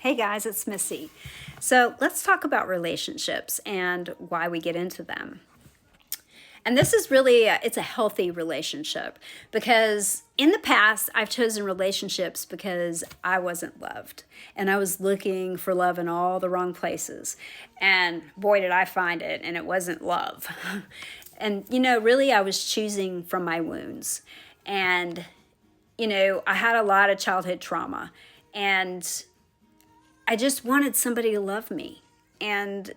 Hey guys, it's Missy. So let's talk about relationships and why we get into them. And this is really, it's a healthy relationship because in the past, I've chosen relationships because I wasn't loved and I was looking for love in all the wrong places. And boy, did I find it, and it wasn't love. And, really, I was choosing from my wounds. And, I had a lot of childhood trauma. And I just wanted somebody to love me. And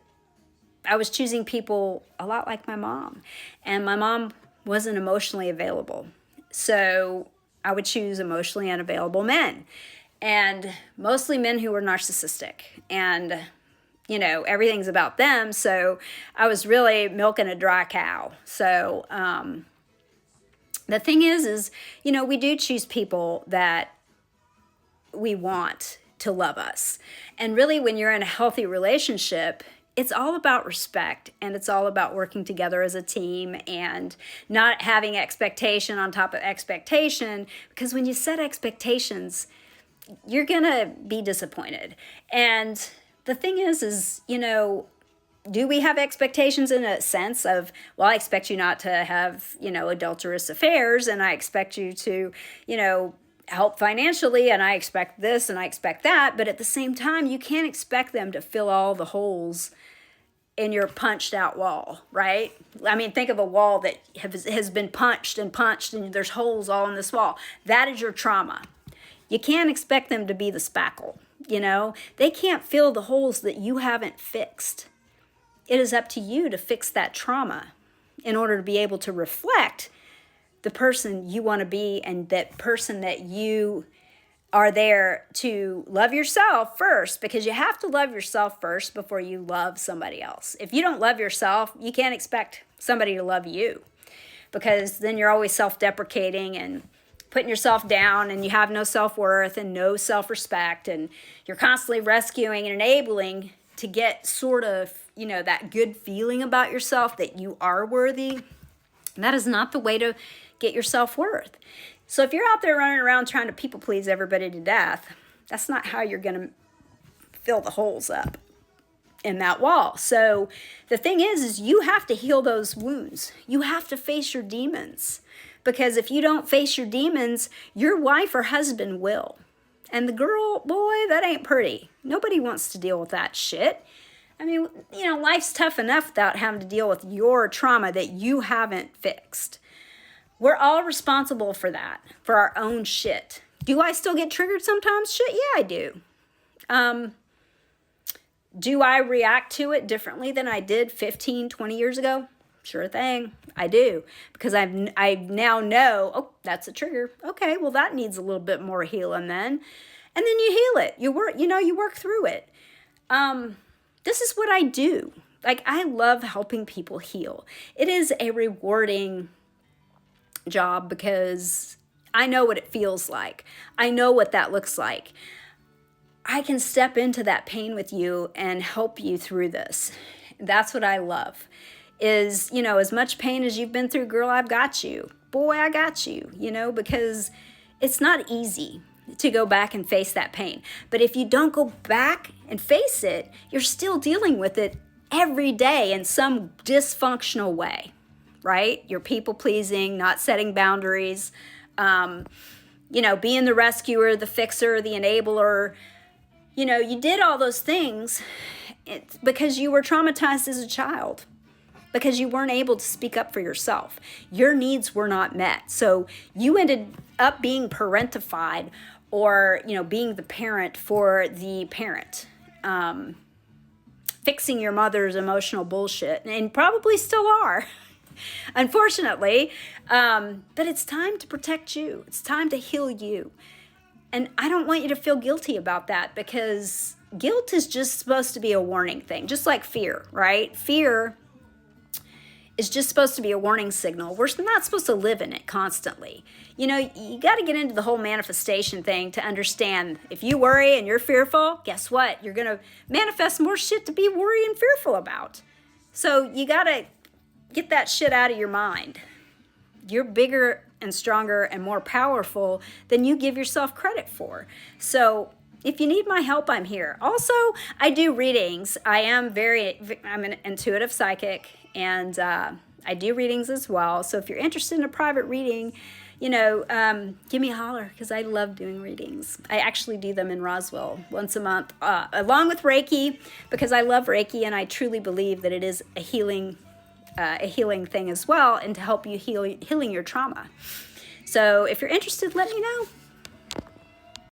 I was choosing people a lot like my mom. And my mom wasn't emotionally available. So I would choose emotionally unavailable men. And mostly men who were narcissistic. And, everything's about them. So I was really milking a dry cow. So the thing is, we do choose people that we want to love us. And really, when you're in a healthy relationship, it's all about respect, and it's all about working together as a team and not having expectation on top of expectation, because when you set expectations, you're going to be disappointed. And the thing is, do we have expectations in a sense of, well, I expect you not to have, adulterous affairs, and I expect you to, help financially, and I expect this and I expect that, but at the same time, you can't expect them to fill all the holes in your punched out wall, right? I mean, think of a wall that has been punched and there's holes all in this wall. That is your trauma. You can't expect them to be the spackle, They can't fill the holes that you haven't fixed. It is up to you to fix that trauma in order to be able to reflect the person you want to be, and that person that you are there to love yourself first, because you have to love yourself first before you love somebody else. If you don't love yourself, you can't expect somebody to love you, because then you're always self-deprecating and putting yourself down, and you have no self-worth and no self-respect, and you're constantly rescuing and enabling to get sort of, that good feeling about yourself that you are worthy. And that is not the way to get your self-worth. So if you're out there running around trying to people please everybody to death, that's not how you're going to fill the holes up in that wall. So the thing is you have to heal those wounds. You have to face your demons, because if you don't face your demons, your wife or husband will. And the girl, boy, that ain't pretty. Nobody wants to deal with that shit. I mean, life's tough enough without having to deal with your trauma that you haven't fixed. We're all responsible for that, for our own shit. Do I still get triggered sometimes? Shit, yeah, I do. Do I react to it differently than I did 15, 20 years ago? Sure thing, I do. Because I now know, oh, that's a trigger. Okay, well, that needs a little bit more healing then. And then you heal it. You work through it. This is what I do. Like, I love helping people heal. It is a rewarding job because I know what it feels like. I know what that looks like. I can step into that pain with you and help you through this. That's what I love. Is, as much pain as you've been through, girl, I've got you. Boy, I got you, because it's not easy to go back and face that pain. But if you don't go back and face it, you're still dealing with it every day in some dysfunctional way, right? You're people pleasing, not setting boundaries, being the rescuer, the fixer, the enabler. You did all those things because you were traumatized as a child, because you weren't able to speak up for yourself. Your needs were not met. So you ended up being parentified, or, being the parent for the parent, fixing your mother's emotional bullshit, and probably still are, unfortunately. But it's time to protect you. It's time to heal you. And I don't want you to feel guilty about that, because guilt is just supposed to be a warning thing, just like fear, right? Fear is just supposed to be a warning signal. We're not supposed to live in it constantly. You got to get into the whole manifestation thing to understand, if you worry and you're fearful, guess what? You're going to manifest more shit to be worried and fearful about. So you got to get that shit out of your mind. You're bigger and stronger and more powerful than you give yourself credit for. So if you need my help, I'm here. Also, I do readings. I'm an intuitive psychic, and I do readings as well. So if you're interested in a private reading, give me a holler, because I love doing readings. I actually do them in Roswell once a month, along with Reiki, because I love Reiki, and I truly believe that it is a healing thing as well, and to help you healing your trauma. So if you're interested, let me know.